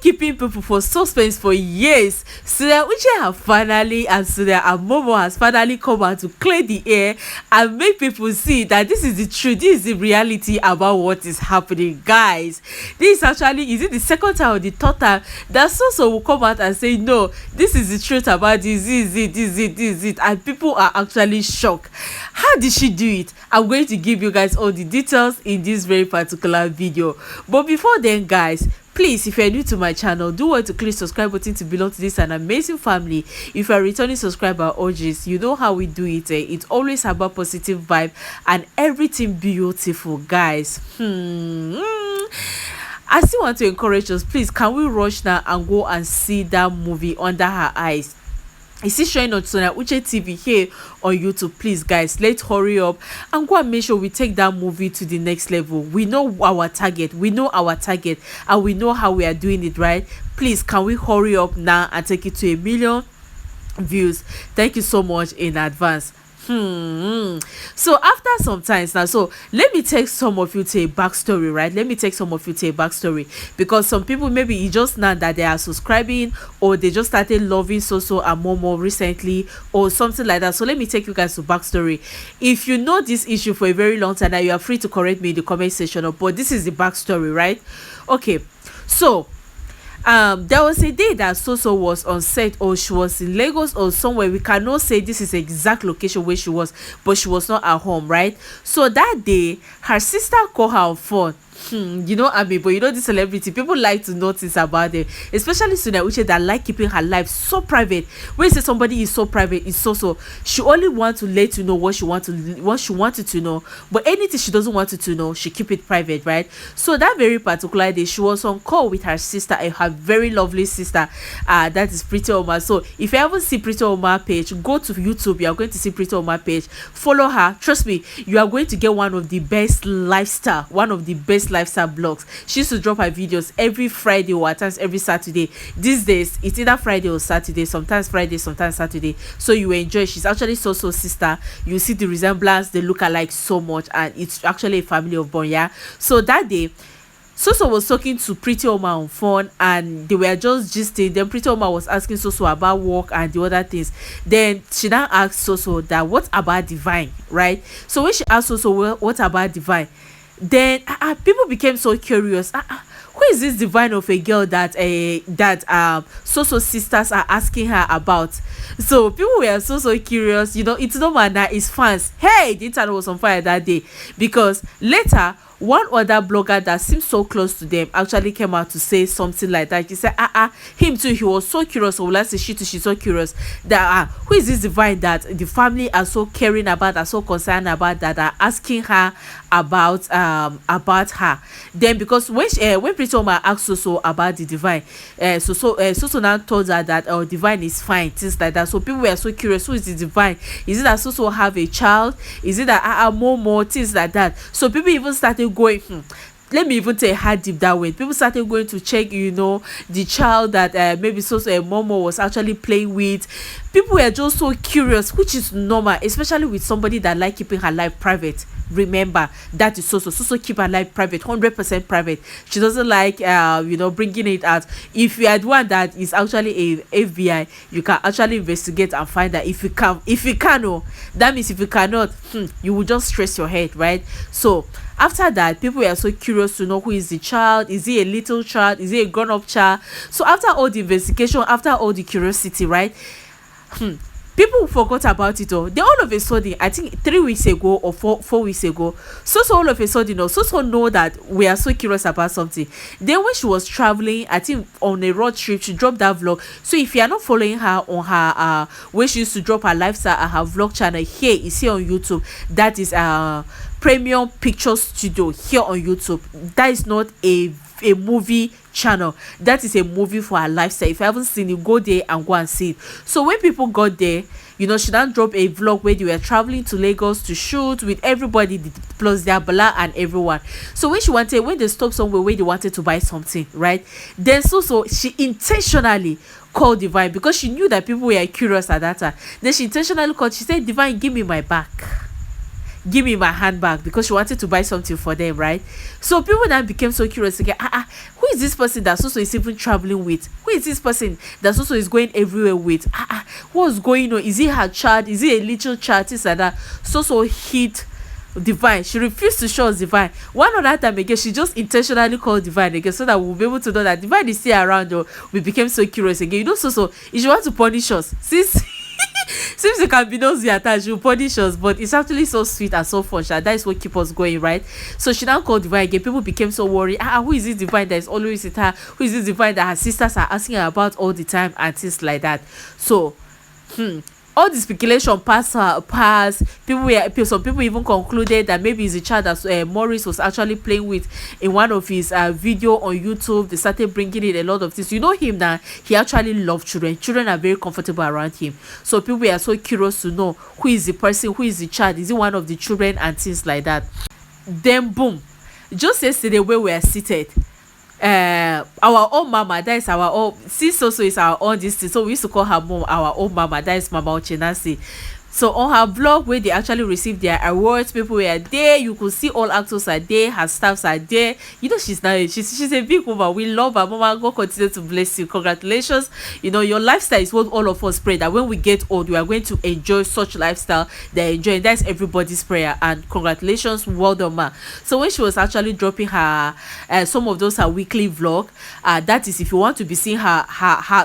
keeping people for suspense for years, Sonia Uche have finally, and Sonia and Momo has finally come out to clear the air and make people see that this is the truth, this is the reality about what is happening, guys. This is actually, is it the second time or the third time that so will come out and say no, this is the truth about this is it, this is it, this is it, and people are actually shocked. How did she do it? I'm going to give you guys all the details in this very particular video, but before then, guys, please, if you're new to my channel, do want to click subscribe button to belong to this an amazing family. If you're a returning subscriber, OGs, you know how we do it. It's always about positive vibe and everything beautiful, guys. I still want to encourage us, please, can we rush now and go and see that movie Under Her Eyes? Is it showing on Sonia Uche TV here on YouTube? Please, guys, let's hurry up and go and make sure we take that movie to the next level. We know our target, and we know how we are doing it, right? Please, can we hurry up now and take it to 1 million views? Thank you so much in advance. So after some times now, so let me take some of you to a backstory, right? Let me take some of you to a backstory, because some people, maybe it's just now that they are subscribing, or they just started loving Soso and Momo recently, or something like that. So let me take you guys to backstory. If you know this issue for a very long time now, you are free to correct me in the comment section, but this is the backstory, right? Okay, so there was a day that Soso was on set, or she was in Lagos or somewhere. We cannot say this is the exact location where she was, but she was not at home, right? So that day, her sister called her on phone. You know, I mean, but you know, the celebrity, people like to notice about them, especially Sonia Uche, that like keeping her life so private. When you say somebody is so private, it's so she only want to let you know what she wanted to know, but anything she doesn't want you to know, she keep it private, right? So that very particular day, she was on call with her sister, and her very lovely sister, that is Pretty Oma. So if you haven't seen Pretty Oma page, go to YouTube. You are going to see Pretty Oma page. Follow her. Trust me, you are going to get one of the best lifestyle blogs. She used to drop her videos every Friday, or at times every Saturday. These days it's either Friday or Saturday, sometimes Friday, sometimes Saturday. So you enjoy. She's actually Soso's sister. You see the resemblance, they look alike so much, and it's actually a family of born. Yeah, so that day Soso was talking to Pretty Oma on phone, and they were just gisting. Then Pretty Oma was asking Soso about work and the other things. Then she now asked Soso that what about Divine, right? So when she asked Soso, well, what about Divine, then people became so curious. Who is this Divine of a girl that Soso's sisters are asking her about? So people were so curious. You know, it's no matter, it's fans. Hey, the internet was on fire that day, because later one other blogger that seems so close to them actually came out to say something like that. He said, him too, he was so curious, or let's say she too, she's so curious that who is this Divine that the family are so caring about, are so concerned about, that are asking her about her. Then because when Pretty Oma asked Soso about the Divine, Soso now told her that Divine is fine, things like that. So people were so curious, who is the Divine? Is it that Soso have a child? Is it that more things like that? So people even started going, let me even tell you how deep that went. People started going to check, you know, the child that maybe Soso and Momo was actually playing with. People were just so curious, which is normal, especially with somebody that like keeping her life private. Remember, that is Soso keep her life private, 100% private. She doesn't like bringing it out. If you are the one that is actually a FBI, you can actually investigate and find that. If you can, that means if you cannot, you will just stress your head, right? So after that, people were so curious to know who is the child. Is he a little child? Is he a grown-up child? So after all the investigation, after all the curiosity, right, people forgot about it all. Then all of a sudden, I think 3 weeks ago or 4 weeks ago, Soso all of a sudden, Soso know that we are so curious about something. Then when she was traveling, I think on a road trip, she dropped that vlog. So if you are not following her on her where she used to drop her lifestyle at her vlog channel, here is here on YouTube. That is Premium Picture Studio here on YouTube. That is not a movie channel, that is a movie for her lifestyle. If you haven't seen it, go there and go and see it. So when people got there, she then dropped a vlog where they were traveling to Lagos to shoot with everybody plus their bala and everyone. So when they stopped somewhere where they wanted to buy something, right, then so she intentionally called Divine, because she knew that people were curious at that time. Then she intentionally called. She said, Divine, give me my back. give me my handbag, because she wanted to buy something for them, right? So people now became so curious again. Who is this person that so is even traveling with? Who is this person that so is going everywhere with? What's going on? Is it her child? Is it a little child? Things like that. So hit Divine. She refused to show us Divine. One other time again, she just intentionally called Divine again, so that we'll be able to know that Divine is still around. Or we became so curious again. You know, so if she wants to punish us, since seems you can be nosy at times, she will punish us, but it's actually so sweet and so fun. That is what keep us going, right? So she now called Divine again. People became so worried. Who is this Divine that is always with her? Who is this Divine that her sisters are asking her about all the time and things like that? So all the speculation passed. Some people even concluded that maybe it's a child that Maurice was actually playing with in one of his video on YouTube. They started bringing in a lot of things. You know him now, he actually loves children are very comfortable around him. So people are so curious to know who is the person, who is the child, is it one of the children and things like that. Then boom, just yesterday where we are seated, our own mama, that is our own, sis also is our own this thing, so we used to call her mom our own mama, that is Mama Ochenasi. So on her blog where they actually received their awards, people were there. You could see all actors are there, her staffs are there. You know, she's a big woman. We love her. Mama, God continue to bless you. Congratulations. You know, your lifestyle is what all of us pray, that when we get old, we are going to enjoy such lifestyle they're enjoying. That's everybody's prayer. And congratulations, well done, ma. So when she was actually dropping her some of those her weekly vlog, that is, if you want to be seeing her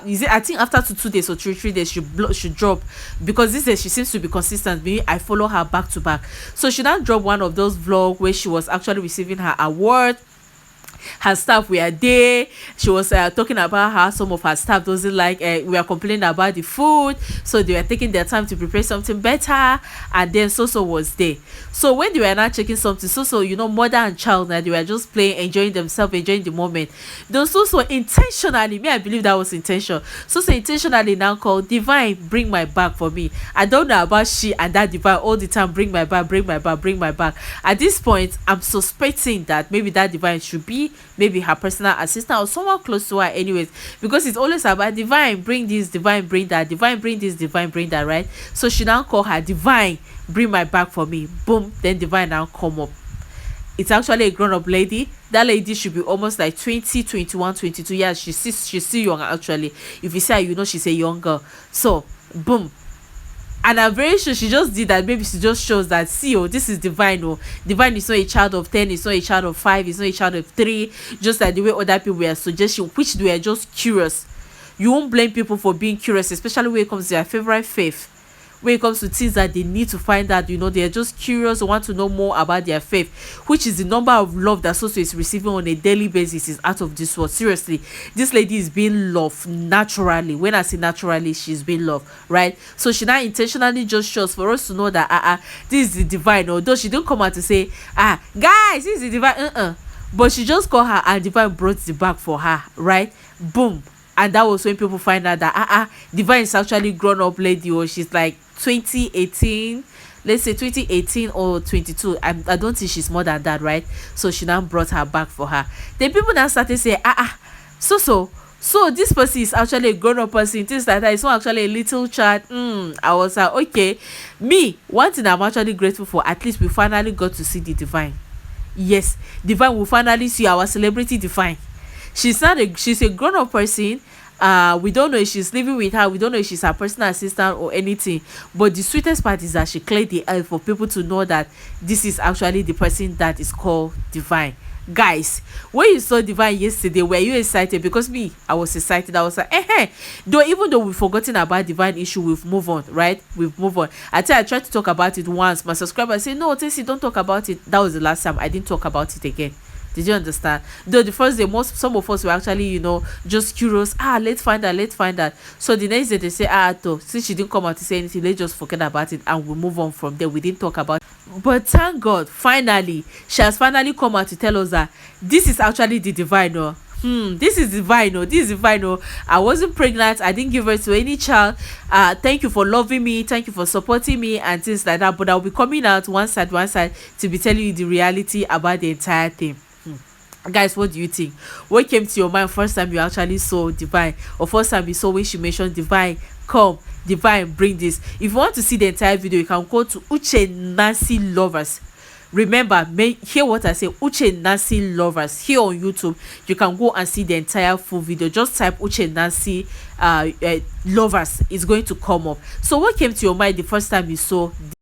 is it, I think after 2 days or 3 days she drop, because this day she seems to be consistent. Maybe I follow her back to back. So she now dropped one of those vlogs where she was actually receiving her award. Her staff were there. She was talking about how some of her staff doesn't like, we are complaining about the food, so they were taking their time to prepare something better. And then so was there. So when they were not checking something, so you know, mother and child, now they were just playing, enjoying themselves, enjoying the moment. Then so intentionally, me, I believe that was intention. So intentionally now called Divine, bring my bag for me. I don't know about she and that Divine all the time, bring my bag, bring my bag, bring my bag. At this point, I'm suspecting that maybe that Divine should be maybe her personal assistant or someone close to her anyways, because it's always about Divine, bring this, Divine, bring that, Divine, bring this, Divine, bring that, right? So she now call her Divine, bring my bag for me. Boom, then Divine now come up. It's actually a grown-up lady. That lady should be almost like 20, 21, 22 years. She's still young actually. If you say her, you know she's a young girl. So boom, and I'm very sure she just did that. Maybe she just shows that, see, oh, this is Divine. Oh, Divine is not a child of 10, it's not a child of 5, it's not a child of 3. Just like the way other people were suggesting, which they were just curious. You won't blame people for being curious, especially when it comes to their favorite faith. When it comes to things that they need to find out, you know, they're just curious, want to know more about their faith, which is the number of love that Soso is receiving on a daily basis is out of this world. Seriously, this lady is being loved naturally. When I say naturally, she's being loved, right? So she now intentionally just shows for us to know that this is the Divine. Although she didn't come out to say, guys, this is the Divine, but she just called her and Divine brought the bag for her, right? Boom. And that was when people find out that Divine is actually grown up lady, or she's like 2018, let's say 2018 or 22. I don't think she's more than that, right? So she now brought her back for her. Then people now started saying, so this person is actually a grown-up person, things like that. It's not actually a little child. I was like, okay. Me, one thing I'm actually grateful for, at least we finally got to see the Divine. Yes, Divine will finally see our celebrity Divine. She's a grown-up person. We don't know if she's living with her, we don't know if she's her personal assistant or anything, but the sweetest part is that she cleared the air for people to know that this is actually the person that is called Divine. Guys, when you saw Divine yesterday, were you excited? Because me, I was excited. I was like, though, even though we've forgotten about Divine issue, we've moved on, right? We've moved on. I tried to talk about it once. My subscribers say, no, Tessie, don't talk about it. That was the last time. I didn't talk about it again. Did you understand? Though the first day, some of us were actually, you know, just curious. Let's find out. So the next day they say, since she didn't come out to say anything, let's just forget about it and we move on from there. We didn't talk about it. But thank God, finally, she has finally come out to tell us that this is actually the Divine. This is Divine. I wasn't pregnant. I didn't give birth to any child. Thank you for loving me. Thank you for supporting me and things like that. But I'll be coming out one side to be telling you the reality about the entire thing. Guys, what do you think? What came to your mind first time you actually saw Divine, or first time you saw when she mentioned Divine, come, Divine, bring this? If you want to see the entire video, you can go to Uche Nancy Lovers. Remember, hear what I say, Uche Nancy Lovers here on YouTube. You can go and see the entire full video. Just type Uche Nancy Lovers, it's going to come up. So what came to your mind the first time you saw